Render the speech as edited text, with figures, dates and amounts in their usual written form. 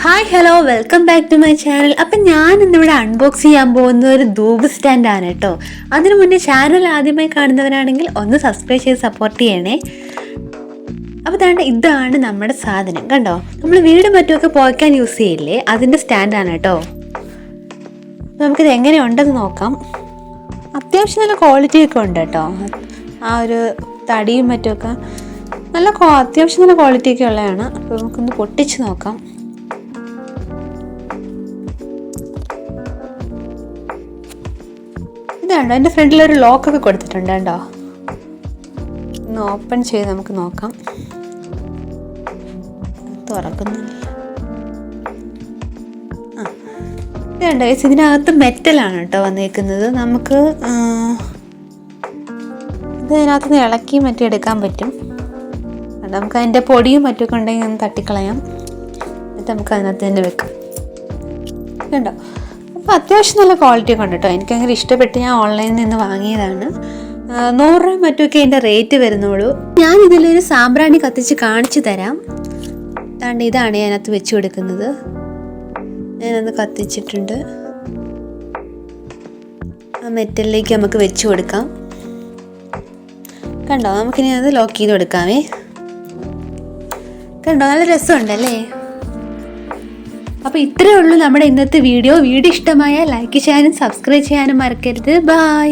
Hi hello welcome back to my channel. അപ്പം ഞാൻ ഇന്നിവിടെ അൺബോക്സ് ചെയ്യാൻ പോകുന്ന ഒരു ധൂപ് സ്റ്റാൻഡാണ് കേട്ടോ. അതിനു മുന്നേ ചാനൽ ആദ്യമായി കാണുന്നവരാണെങ്കിൽ ഒന്ന് സബ്സ്ക്രൈബ് ചെയ്ത് സപ്പോർട്ട് ചെയ്യണേ. അപ്പോൾ ഇതാണ് നമ്മുടെ സാധനം. കണ്ടോ, നമ്മൾ വീട് മറ്റുമൊക്കെ പോയിക്കാൻ യൂസ് ചെയ്യില്ലേ, അതിൻ്റെ സ്റ്റാൻഡാണ് കേട്ടോ. നമുക്കിത് എങ്ങനെ ഉണ്ടെന്ന് നോക്കാം. അത്യാവശ്യം നല്ല ക്വാളിറ്റി ഒക്കെ ഉണ്ട് കേട്ടോ. ആ ഒരു തടിയും മറ്റുമൊക്കെ നല്ല അത്യാവശ്യം നല്ല ക്വാളിറ്റി ഒക്കെ ഉള്ളതാണ്. അപ്പോൾ നമുക്കൊന്ന് പൊട്ടിച്ച് നോക്കാം. ഇതാണ്ടോ, എൻ്റെ ഫ്രണ്ടിലൊരു ലോക്കൊക്കെ കൊടുത്തിട്ടുണ്ട് കേട്ടോ. ഒന്ന് ഓപ്പൺ ചെയ്ത് നമുക്ക് നോക്കാം. തുറക്കുന്നില്ല. ഇതുണ്ടോ, ഇതിനകത്ത് മെറ്റലാണ് കേട്ടോ വന്നേക്കുന്നത്. നമുക്ക് ഇതിനകത്ത് ഇളക്കി മറ്റും എടുക്കാൻ പറ്റും. നമുക്ക് അതിൻ്റെ പൊടിയും മറ്റൊക്കെ ഉണ്ടെങ്കിൽ ഒന്ന് തട്ടിക്കളയാം. എന്നിട്ട് നമുക്ക് അതിനകത്ത് തന്നെ വെക്കാം. കണ്ടോ, അപ്പോൾ അത്യാവശ്യം നല്ല ക്വാളിറ്റി ഒക്കെ ഉണ്ട് കേട്ടോ. എനിക്കങ്ങനെ ഇഷ്ടപ്പെട്ട് ഞാൻ ഓൺലൈനിൽ നിന്ന് വാങ്ങിയതാണ്. 100 രൂപ മറ്റുമൊക്കെ അതിൻ്റെ റേറ്റ് വരുന്നുള്ളൂ. ഞാൻ ഇതിലൊരു സാമ്പ്രാണി കത്തിച്ച് കാണിച്ചു തരാം. ഇതാണ് ഞാനകത്ത് വെച്ച് കൊടുക്കുന്നത്. ഞാനത് കത്തിച്ചിട്ടുണ്ട്. ആ മെറ്റലിലേക്ക് നമുക്ക് വെച്ച് കൊടുക്കാം. കണ്ടോ, നമുക്കിനി അത് ലോക്ക് ചെയ്ത് കൊടുക്കാമേ. കണ്ടോ, നല്ല രസമുണ്ടല്ലേ. അപ്പോൾ ഇത്രയേ ഉള്ളൂ നമ്മുടെ ഇന്നത്തെ വീഡിയോ. ഇഷ്ടമായാൽ ലൈക്ക് ചെയ്യാനും സബ്സ്ക്രൈബ് ചെയ്യാനും മറക്കരുത്. ബൈ.